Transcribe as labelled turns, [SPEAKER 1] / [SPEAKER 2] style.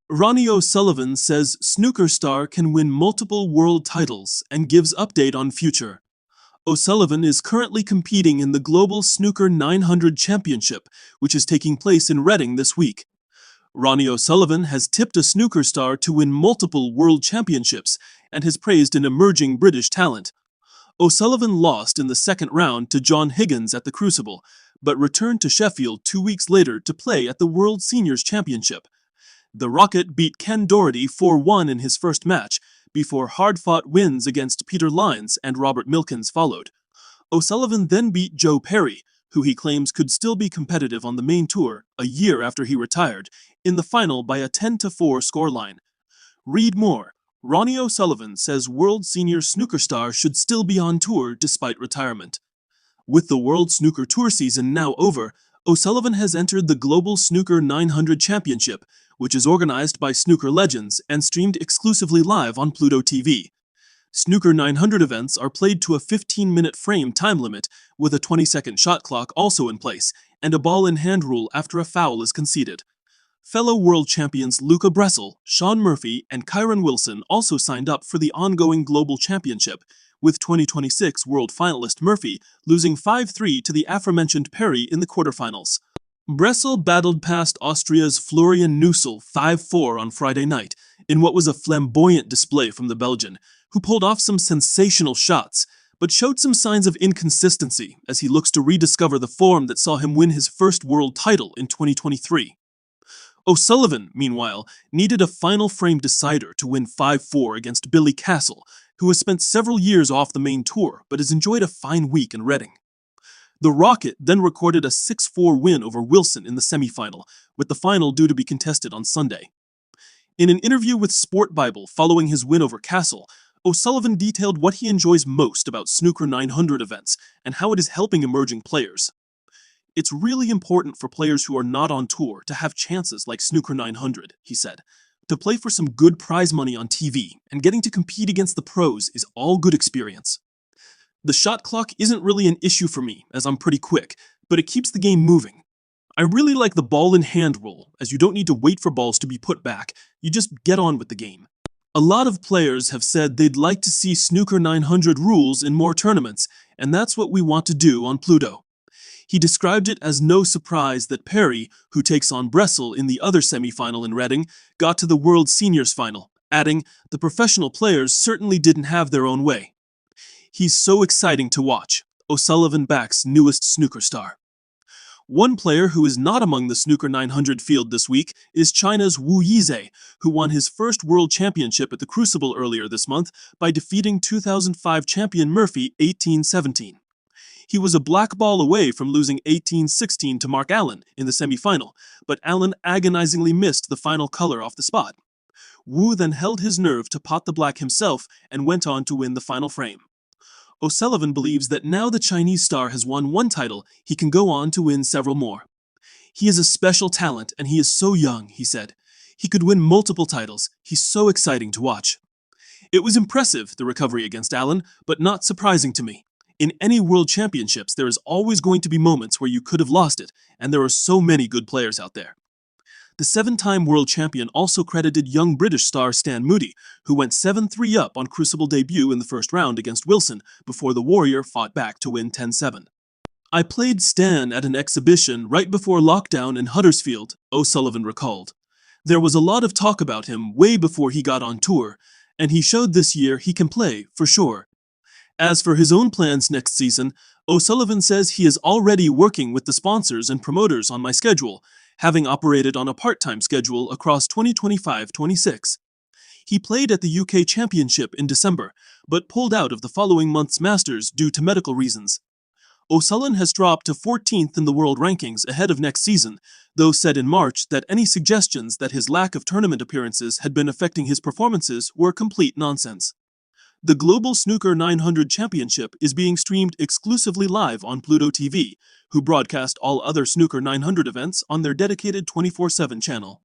[SPEAKER 1] Ronnie O'Sullivan says snooker star can win multiple world titles and gives update on future. O'Sullivan is currently competing in the Global Snooker 900 Championship, which is taking place in Reading this week. Ronnie O'Sullivan has tipped a snooker star to win multiple world championships and has praised an emerging British talent. O'Sullivan lost in the second round to John Higgins at the Crucible, but returned to Sheffield 2 weeks later to play at the World Seniors Championship. The Rocket beat Ken Doherty 4-1 in his first match, before hard-fought wins against Peter Lyons and Robert Milkins followed. O'Sullivan then beat Joe Perry, who he claims could still be competitive on the main tour a year after he retired, in the final by a 10-4 scoreline. Read more. Ronnie O'Sullivan says world senior snooker star should still be on tour despite retirement. With the World Snooker Tour season now over, O'Sullivan has entered the Global Snooker 900 Championship, which is organized by snooker legends and streamed exclusively live on Pluto TV. Snooker 900 events are played to a 15-minute frame time limit, with a 20-second shot clock also in place, and a ball-in-hand rule after a foul is conceded. Fellow world champions Luca Bressel, Shaun Murphy, and Kyron Wilson also signed up for the ongoing Global Championship, with 2026 world finalist Murphy losing 5-3 to the aforementioned Perry in the quarterfinals. Bressel battled past Austria's Florian Nüssel 5-4 on Friday night, in what was a flamboyant display from the Belgian, who pulled off some sensational shots, but showed some signs of inconsistency as he looks to rediscover the form that saw him win his first world title in 2023. O'Sullivan, meanwhile, needed a final frame decider to win 5-4 against Billy Castle, who has spent several years off the main tour but has enjoyed a fine week in Reading. The Rocket then recorded a 6-4 win over Wilson in the semifinal, with the final due to be contested on Sunday. In an interview with Sport Bible following his win over Castle, O'Sullivan detailed what he enjoys most about Snooker 900 events and how it is helping emerging players. "It's really important for players who are not on tour to have chances like Snooker 900, he said. To play for some good prize money on TV and getting to compete against the pros is all good experience. The shot clock isn't really an issue for me, as I'm pretty quick, but it keeps the game moving. I really like the ball-in-hand rule, as you don't need to wait for balls to be put back, you just get on with the game. A lot of players have said they'd like to see Snooker 900 rules in more tournaments, and that's what we want to do on Pluto." He described it as no surprise that Perry, who takes on Bressel in the other semi-final in Reading, got to the World Seniors final, adding, "The professional players certainly didn't have their own way. He's so exciting to watch," O'Sullivan backs newest snooker star. One player who is not among the Snooker 900 field this week is China's Wu Yizhe, who won his first world championship at the Crucible earlier this month by defeating 2005 champion Murphy 18-17. He was a black ball away from losing 18-16 to Mark Allen in the semi-final, but Allen agonizingly missed the final color off the spot. Wu then held his nerve to pot the black himself and went on to win the final frame. O'Sullivan believes that now the Chinese star has won one title, he can go on to win several more. "He is a special talent and he is so young," he said. "He could win multiple titles. He's so exciting to watch." It was impressive, the recovery against Allen, but not surprising to me. In any world championships, there is always going to be moments where you could have lost it, and there are so many good players out there. The 7-time world champion also credited young British star Stan Moody, who went 7-3 up on Crucible debut in the first round against Wilson before the Warrior fought back to win 10-7. "I played Stan at an exhibition right before lockdown in Huddersfield," O'Sullivan recalled. "There was a lot of talk about him way before he got on tour, and he showed this year he can play, for sure." As for his own plans next season, O'Sullivan says he is already working with the sponsors and promoters on my schedule, having operated on a part-time schedule across 2025-26. He played at the UK Championship in December, but pulled out of the following month's Masters due to medical reasons. O'Sullivan has dropped to 14th in the world rankings ahead of next season, though said in March that any suggestions that his lack of tournament appearances had been affecting his performances were complete nonsense. The Global Snooker 900 Championship is being streamed exclusively live on Pluto TV, who broadcast all other Snooker 900 events on their dedicated 24/7 channel.